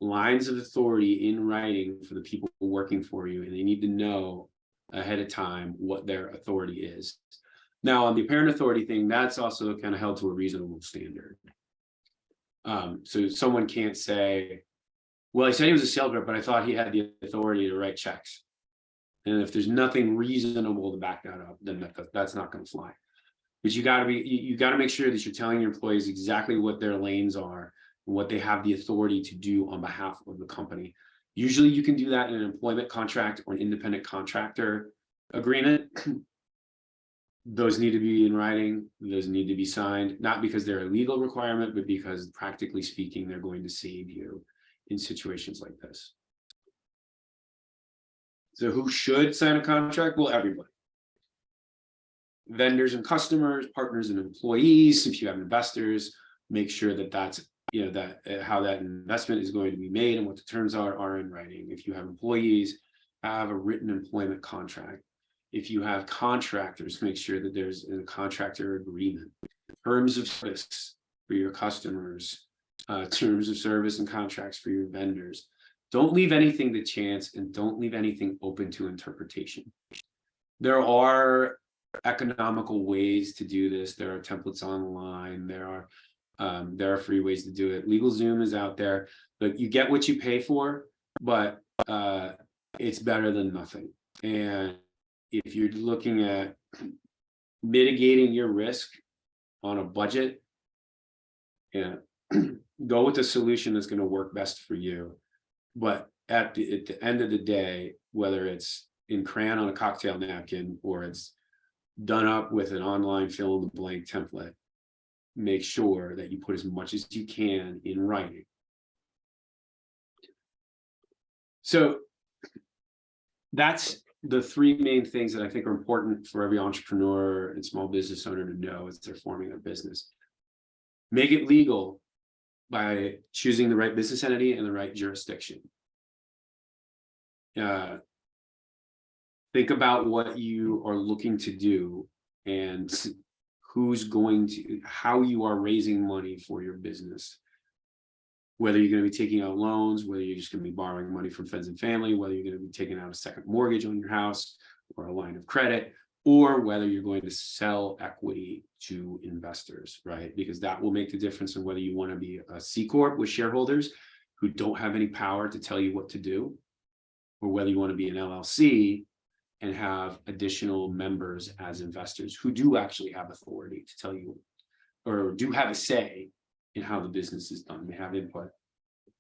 lines of authority in writing for the people working for you, and they need to know ahead of time what their authority is. Now, on the apparent authority thing, that's also kind of held to a reasonable standard. So someone can't say, well, he said he was a sales rep, but I thought he had the authority to write checks. And if there's nothing reasonable to back that up, then that's not going to fly. But you got to make sure that you're telling your employees exactly what their lanes are and what they have the authority to do on behalf of the company. Usually you can do that in an employment contract or an independent contractor agreement. Those need to be in writing. Those need to be signed, not because they're a legal requirement, but because practically speaking, they're going to save you in situations like this. So who should sign a contract? Well, everybody. Vendors and customers, partners and employees. If you have investors, make sure that that's, how that investment is going to be made and what the terms are in writing. If you have employees, have a written employment contract. If you have contractors, make sure that there's a contractor agreement, terms of service for your customers, terms of service and contracts for your vendors, Don't leave anything to chance, and don't leave anything open to interpretation. There are economical ways to do this. There are templates online. There are free ways to do it. LegalZoom is out there, but you get what you pay for, but it's better than nothing. And if you're looking at mitigating your risk on a budget, yeah, go with the solution that's going to work best for you. But at the end of the day, whether it's in crayon on a cocktail napkin or it's done up with an online fill in the blank template, make sure that you put as much as you can in writing. So that's the three main things that I think are important for every entrepreneur and small business owner to know as they're forming their business. Make it legal by choosing the right business entity and the right jurisdiction. Think about what you are looking to do and how you are raising money for your business. Whether you're going to be taking out loans, whether you're just going to be borrowing money from friends and family, whether you're going to be taking out a second mortgage on your house or a line of credit, or whether you're going to sell equity to investors, right? Because that will make the difference in whether you want to be a C Corp with shareholders who don't have any power to tell you what to do, or whether you want to be an LLC and have additional members as investors who do actually have authority to tell you, or do have a say in how the business is done. They have input.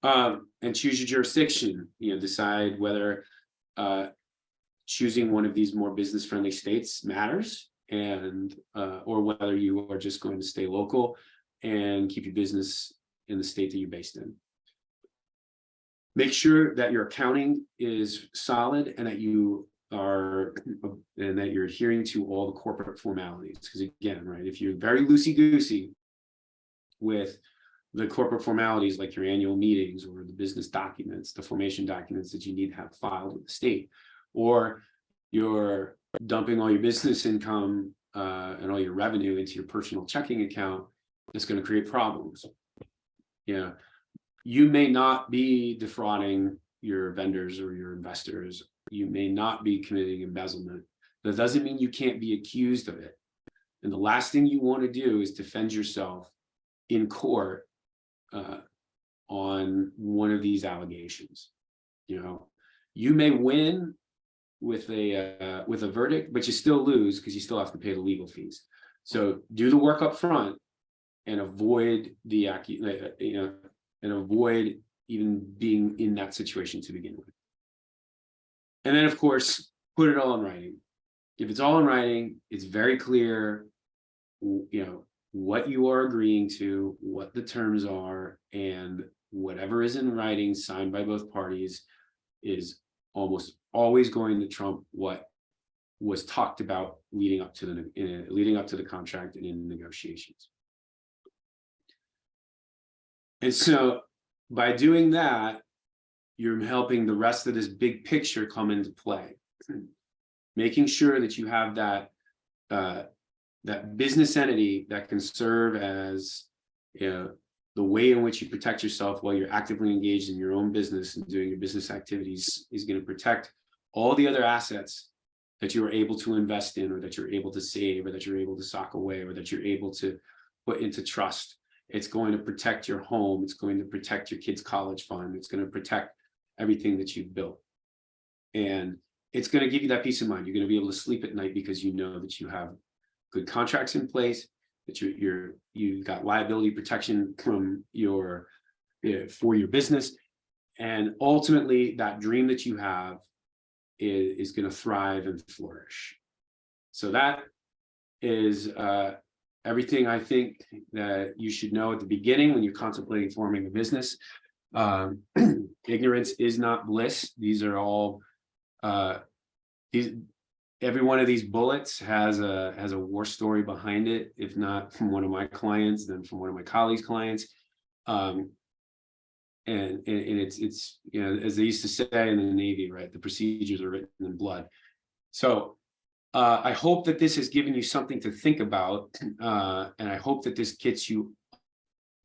And choose your jurisdiction. Decide whether choosing one of these more business-friendly states matters, and or whether you are just going to stay local and keep your business in the state that you're based in. Make sure that your accounting is solid and that you're adhering to all the corporate formalities. Because again, right, if you're very loosey-goosey with the corporate formalities like your annual meetings or the business documents, the formation documents that you need to have filed with the state, or you're dumping all your business income and all your revenue into your personal checking account, it's going to create problems. You may not be defrauding your vendors or your investors. You may not be committing embezzlement. That doesn't mean you can't be accused of it. And the last thing you want to do is defend yourself in court on one of these allegations. You may win with a verdict, but you still lose because you still have to pay the legal fees. So do the work up front and avoid and avoid even being in that situation to begin with. And then, of course, put it all in writing. If it's all in writing, it's very clear, what you are agreeing to, what the terms are, and whatever is in writing signed by both parties is almost always going to trump what was talked about leading up to the contract and in negotiations. And so by doing that, you're helping the rest of this big picture come into play, making sure that you have that business entity that can serve as the way in which you protect yourself while you're actively engaged in your own business and doing your business activities is going to protect all the other assets that you are able to invest in, or that you're able to save, or that you're able to sock away, or that you're able to put into trust. It's going to protect your home. It's going to protect your kids' college fund. It's going to protect everything that you've built. And it's going to give you that peace of mind. You're going to be able to sleep at night because you know that you have good contracts in place, that you've got liability protection from for your business. And ultimately, that dream that you have is going to thrive and flourish. So that is everything I think that you should know at the beginning when you're contemplating forming a business. Ignorance is not bliss. These are all every one of these bullets has a war story behind it, if not from one of my clients, then from one of my colleagues' clients. And it's as they used to say in the Navy, right? The procedures are written in blood. So I hope that this has given you something to think about, and I hope that this gets you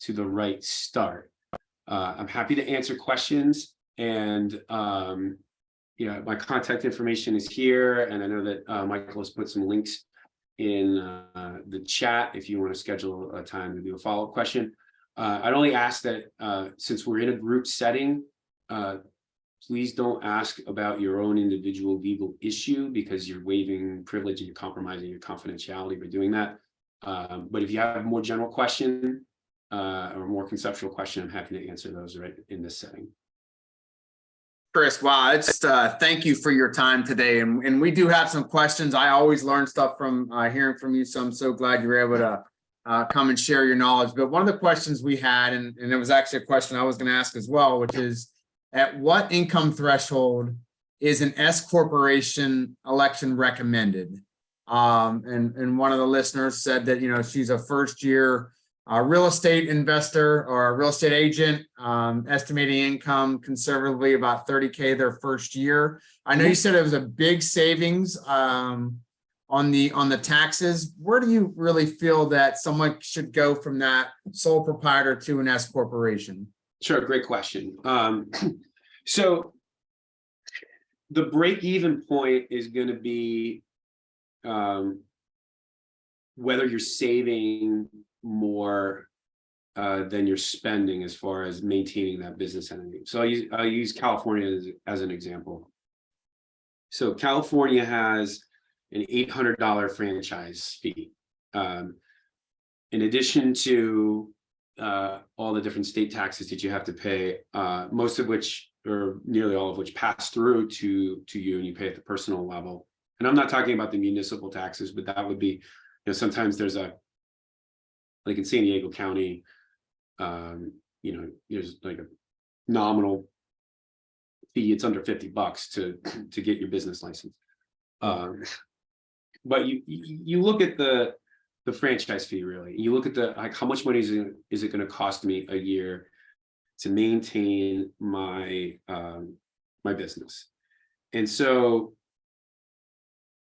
to the right start. I'm happy to answer questions, And my contact information is here, and I know that Michael has put some links in the chat if you want to schedule a time to do a follow-up question. I'd only ask that since we're in a group setting, please don't ask about your own individual legal issue, because you're waiving privilege and you're compromising your confidentiality by doing that. But if you have a more general question or a more conceptual question, I'm happy to answer those right in this setting. Chris, wow, it's thank you for your time today. And we do have some questions. I always learn stuff from hearing from you. So I'm so glad you were able to come and share your knowledge. But one of the questions we had, and it was actually a question I was going to ask as well, which is, at what income threshold is an S corporation election recommended? And one of the listeners said that, she's a first year real estate investor or a real estate agent, estimating income conservatively about 30K their first year. I know you said it was a big savings on the taxes. Where do you really feel that someone should go from that sole proprietor to an S corporation? Sure, great question. So the break-even point is going to be whether you're saving more than you're spending as far as maintaining that business entity. So I'll use California as an example. So California has an $800 franchise fee. In addition to all the different state taxes that you have to pay, most of which, or nearly all of which, pass through to you, and you pay at the personal level. And I'm not talking about the municipal taxes, but that would be, sometimes there's like in San Diego County, there's like a nominal fee. It's under $50 to get your business license. But you look at the franchise fee, really. You look at how much money is it going to cost me a year to maintain my my business. And so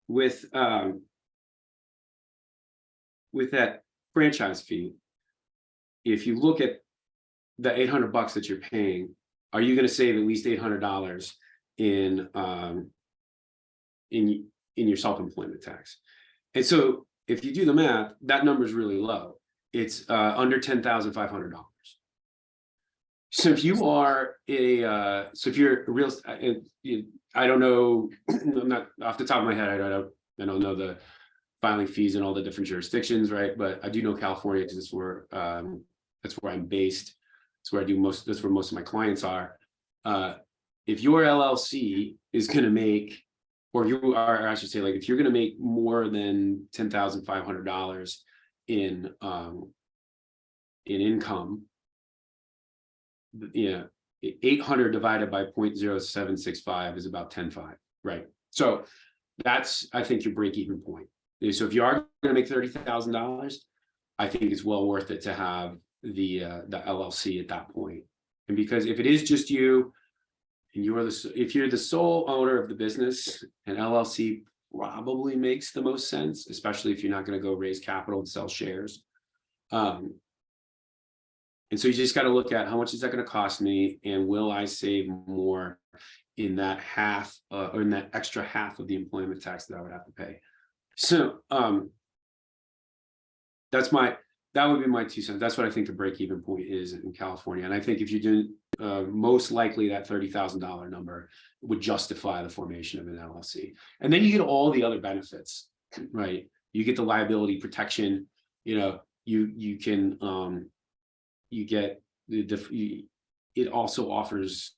with that franchise fee, if you look at the $800 that you're paying, are you going to save at least $800 in your self-employment tax? And so if you do the math, that number is really low. It's under $10,500. So if you are if you're a real, I don't know, I'm not off the top of my head, I don't know the filing fees in all the different jurisdictions, right? But I do know California, because that's where I'm based. That's where that's where most of my clients are. If your LLC is going to make, or you are, I should say, like if you're going to make more than $10,500 in income, 800 divided by 0.0765 is about 10.5, right? So that's, I think, your break-even point. So if you are going to make $30,000, I think it's well worth it to have the LLC at that point. And because if it is just you, and if you're the sole owner of the business, an LLC probably makes the most sense, especially if you're not going to go raise capital and sell shares. And so you just got to look at how much is that going to cost me, and will I save more in that half or in that extra half of the employment tax that I would have to pay. So that would be my 2 cents. That's what I think the break-even point is in California. And I think if you're doing most likely that $30,000 number would justify the formation of an LLC. And then you get all the other benefits, right? You get the liability protection. You can you get it also offers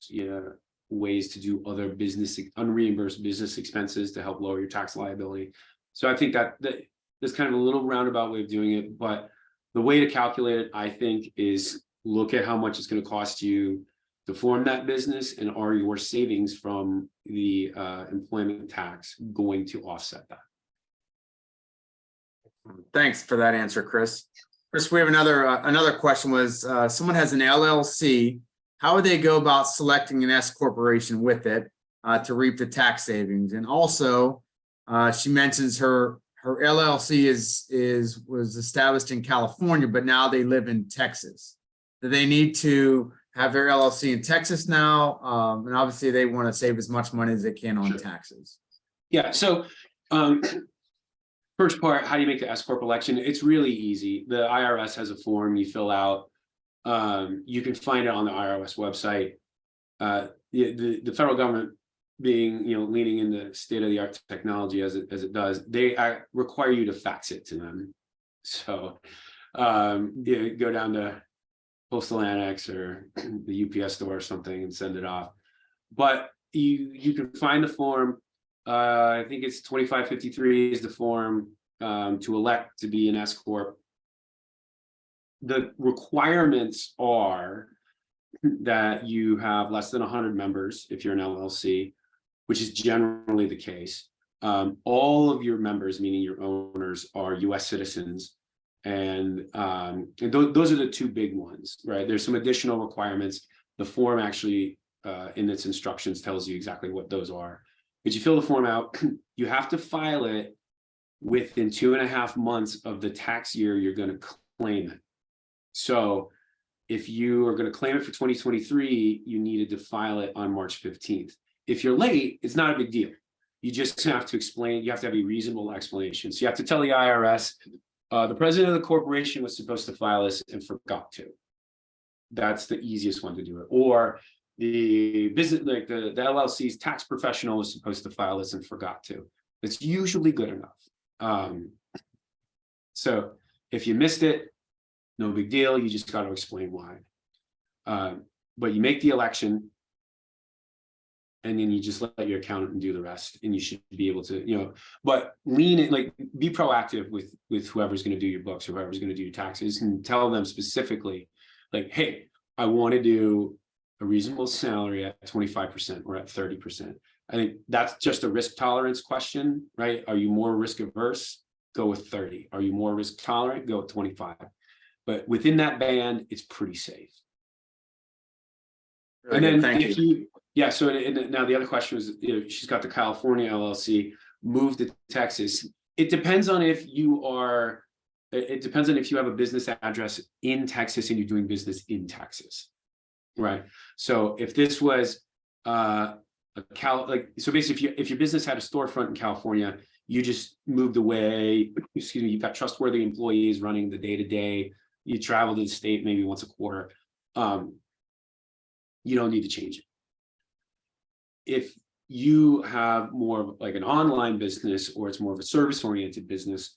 ways to do other unreimbursed business expenses to help lower your tax liability. So I think that there's kind of a little roundabout way of doing it, but the way to calculate it, I think, is look at how much it's going to cost you to form that business, and are your savings from the employment tax going to offset that? Thanks for that answer, Chris. Chris, we have another question. Was someone has an LLC, how would they go about selecting an S corporation with it to reap the tax savings? And also, she mentions her LLC was established in California, but now they live in Texas. Do they need to have their LLC in Texas now, and obviously they want to save as much money as they can on Sure. taxes. Yeah. So, first part, how do you make the S corp election? It's really easy. The IRS has a form you fill out. You can find it on the IRS website. The federal government, being leaning into state of the art technology as it does, they require you to fax it to them. So go down to Postal Annex or the UPS store or something and send it off. But you can find the form. I think it's 2553 is the form to elect to be an S corp. The requirements are that you have less than 100 members if you're an LLC, which is generally the case. All of your members, meaning your owners, are U.S. citizens, and those are the two big ones, right? There's some additional requirements. The form actually, in its instructions, tells you exactly what those are. But you fill the form out. You have to file it within 2.5 months of the tax year you're going to claim it. So if you are going to claim it for 2023, you needed to file it on March 15th. If you're late, it's not a big deal. You just have to explain. You have to have a reasonable explanation. So you have to tell the IRS, the president of the corporation was supposed to file this and forgot to. That's the easiest one to do it. Or the business, like the LLC's tax professional was supposed to file this and forgot to. It's usually good enough. So if you missed it, no big deal. You just got to explain why. But you make the election, and then you just let your accountant do the rest, and you should be able to, but lean in, like, be proactive with whoever's going to do your books, whoever's going to do your taxes, and tell them specifically, like, hey, I want to do a reasonable salary at 25% or at 30%. I think that's just a risk tolerance question, right? Are you more risk averse? Go with 30. Are you more risk tolerant? Go with 25. But within that band, it's pretty safe. Really and then good. Thank you. Yeah. So now the other question was, she's got the California LLC, moved to Texas. It depends on if you are. It depends on if you have a business address in Texas and you're doing business in Texas, right? So if this was so basically, if your business had a storefront in California, you just moved away. Excuse me. You've got trustworthy employees running the day-to-day. You travel to the state maybe once a quarter. You don't need to change it. If you have more of like an online business, or it's more of a service-oriented business,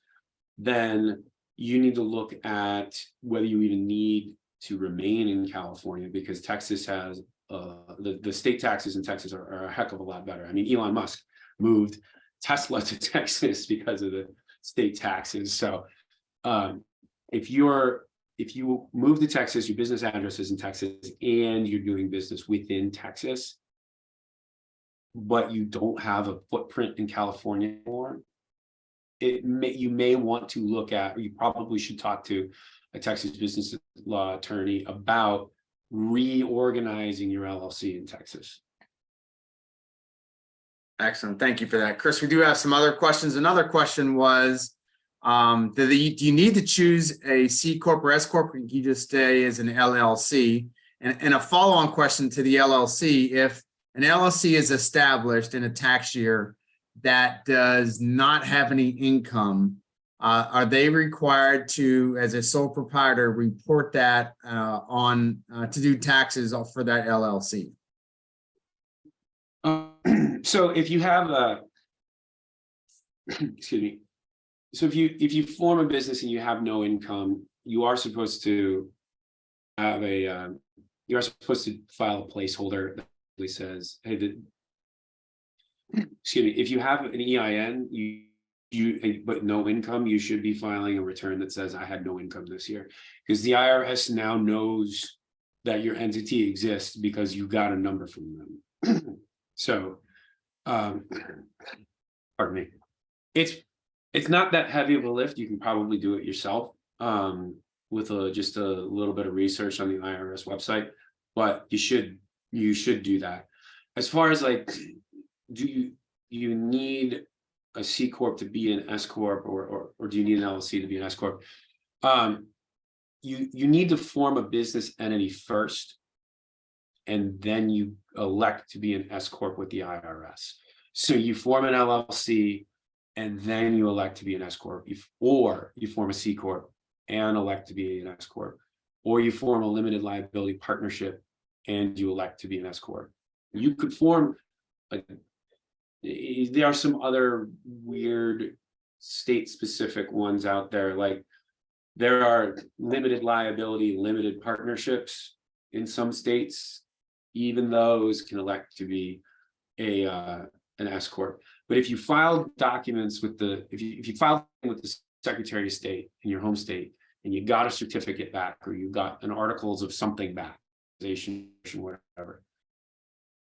then you need to look at whether you even need to remain in California, because Texas has the state taxes in Texas are a heck of a lot better. I mean, Elon Musk moved Tesla to Texas because of the state taxes. So if you move to Texas, your business address is in Texas, and you're doing business within Texas, but you don't have a footprint in California anymore, you may want to look at, or you probably should talk to a Texas business law attorney about reorganizing your LLC in Texas. Excellent. Thank you for that, Chris. We do have some other questions. Another question was, do you need to choose a C Corp or S Corp, or can you just stay as an LLC? And a follow-on question to the LLC, if an LLC is established in a tax year that does not have any income, are they required to, as a sole proprietor, report that to do taxes for that LLC? So if you have excuse me. So if you form a business and you have no income, you are supposed to have you are supposed to file a placeholder that says, hey, excuse me, if you have an EIN, but no income, you should be filing a return that says I had no income this year, because the IRS now knows that your entity exists because you got a number from them. So, pardon me. It's not that heavy of a lift. You can probably do it yourself with just a little bit of research on the IRS website, but you should do that. As far as like, do you need a C Corp to be an S Corp, or do you need an LLC to be an S Corp? You need to form a business entity first, and then you elect to be an S corp with the IRS. So you form an LLC, and then you elect to be an S corp, or you form a C corp and elect to be an S corp, or you form a limited liability partnership and you elect to be an S corp. You could form, like, there are some other weird state-specific ones out there. Like, there are limited liability, limited partnerships in some states. Even those can elect to be an S corp. But if you file documents with if you file with the Secretary of State in your home state, and you got a certificate back, or you got an articles of something back, whatever,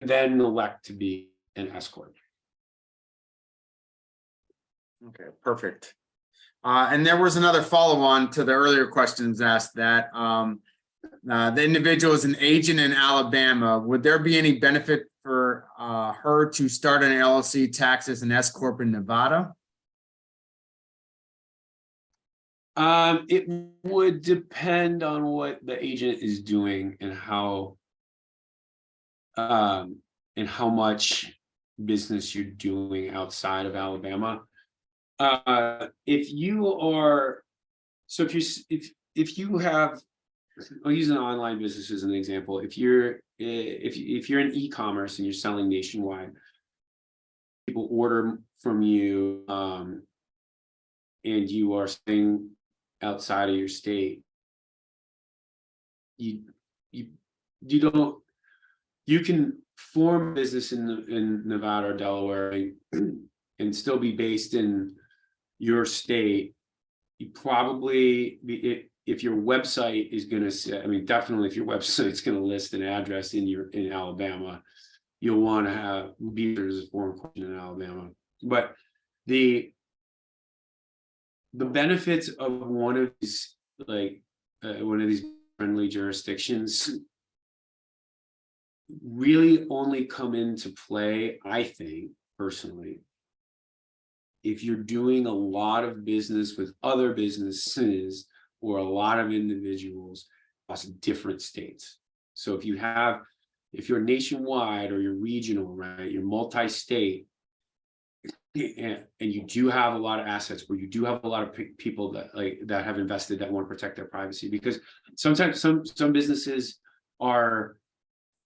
then elect to be an S corp. Okay, perfect. And there was another follow-on to the earlier questions asked that the individual is an agent in Alabama. Would there be any benefit for her to start an LLC tax as an S corp in Nevada? It would depend on what the agent is doing and how much business you're doing outside of Alabama. If you have, I'll use an online business as an example. If you're in e-commerce and you're selling nationwide, people order from you, and you are staying outside of your state, you can form a business in Nevada or Delaware and still be based in your state. You probably, if your website is going to say, I mean, definitely if your website's going to list an address in Alabama, you'll want to be there as a foreign corporation in Alabama. But the benefits of one of these friendly jurisdictions really only come into play, I think, personally, if you're doing a lot of business with other businesses or a lot of individuals across different states. So if you're nationwide or you're regional, right, you're multi-state, and you do have a lot of assets, or you do have a lot of people that have invested that want to protect their privacy, because sometimes some businesses are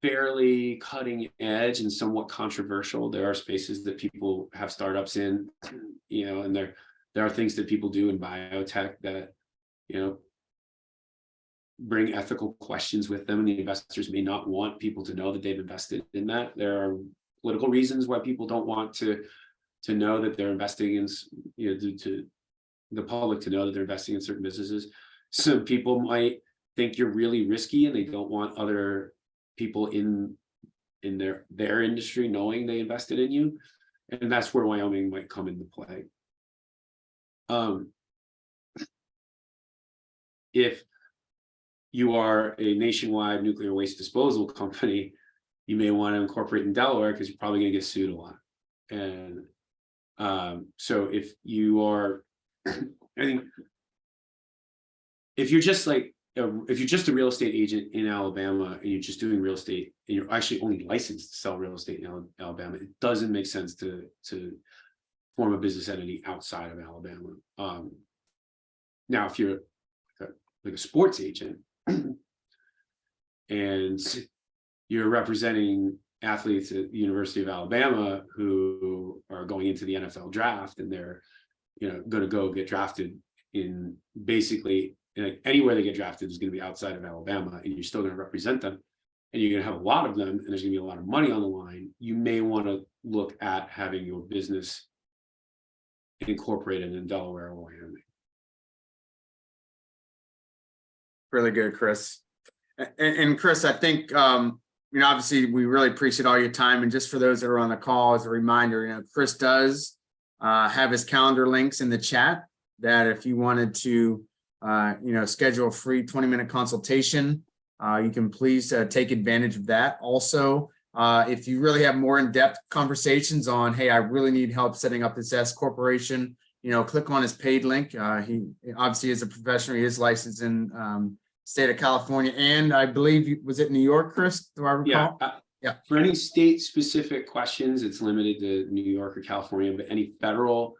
fairly cutting edge and somewhat controversial. There are spaces that people have startups in, and there are things that people do in biotech that, bring ethical questions with them, and the investors may not want people to know that they've invested in that. There are political reasons why people don't want to know that they're investing in, to the public to know that they're investing in certain businesses. Some people might think you're really risky and they don't want other people in their industry knowing they invested in you. And that's where Wyoming might come into play. If you are a nationwide nuclear waste disposal company, you may want to incorporate in Delaware because you're probably going to get sued a lot. And so if you are, I think, if you're just a real estate agent in Alabama and you're just doing real estate and you're actually only licensed to sell real estate in Alabama, it doesn't make sense to form a business entity outside of Alabama. Now, if you're like a sports agent and you're representing athletes at the University of Alabama who are going into the NFL draft, and they're going to go get drafted in basically anywhere they get drafted is going to be outside of Alabama, and you're still going to represent them, and you're going to have a lot of them, and there's going to be a lot of money on the line. You may want to look at having your business incorporated in Delaware or Wyoming. Really good, Chris. And Chris, I think, obviously we really appreciate all your time. And just for those that are on the call, as a reminder, Chris does have his calendar links in the chat, that if you wanted to, schedule a free 20-minute consultation, you can please take advantage of that. Also, if you really have more in-depth conversations on, hey, I really need help setting up this S corporation, click on his paid link. He obviously is a professional. He is licensed in state of California, and I believe, was it New York, Chris? Do I Yeah. recall? Yeah. For any state specific questions, it's limited to New York or California, but any federal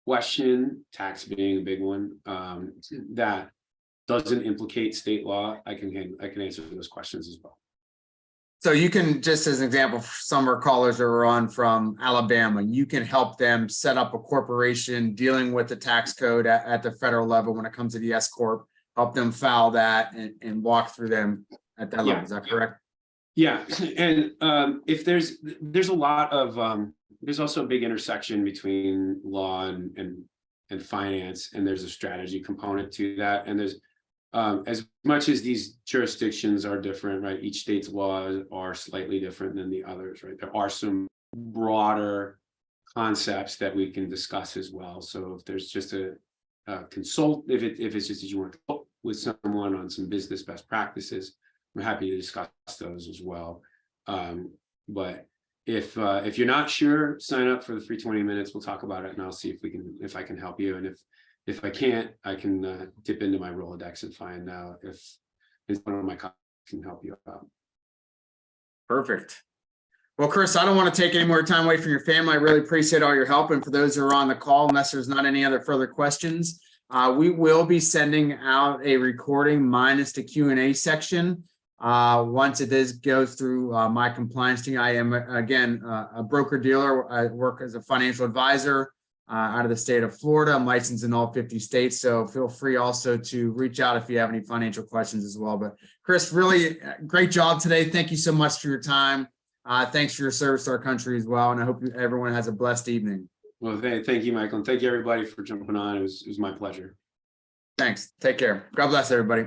question, tax being a big one, that doesn't implicate state law, I can answer those questions as well. So you can, just as an example, some of our callers that were on from Alabama, you can help them set up a corporation dealing with the tax code at the federal level when it comes to the S Corp, help them file that and walk through them at that level. Is that correct? Yeah, and if there's a lot of there's also a big intersection between law and finance, and there's a strategy component to that. And there's as much as these jurisdictions are different, right? Each state's laws are slightly different than the others, right? There are some broader concepts that we can discuss as well. So if there's just a consult, if it's just that you want to consult with someone on some business best practices, I'm happy to discuss those as well. But if you're not sure, sign up for the free 20 minutes. We'll talk about it, and I'll see if I can help you. And if I can't, I can dip into my Rolodex and find out if one of my colleagues can help you out. Perfect. Well, Chris, I don't want to take any more time away from your family. I really appreciate all your help. And for those who are on the call, unless there's not any other further questions, we will be sending out a recording minus the Q&A section. Once it goes through my compliance team. I am, again, a broker dealer. I work as a financial advisor out of the state of Florida. I'm licensed in all 50 states. So feel free also to reach out if you have any financial questions as well. But Chris, really great job today. Thank you so much for your time. Thanks for your service to our country as well. And I hope everyone has a blessed evening. Well, thank you, Michael. And thank you, everybody, for jumping on. It was my pleasure. Thanks. Take care. God bless everybody.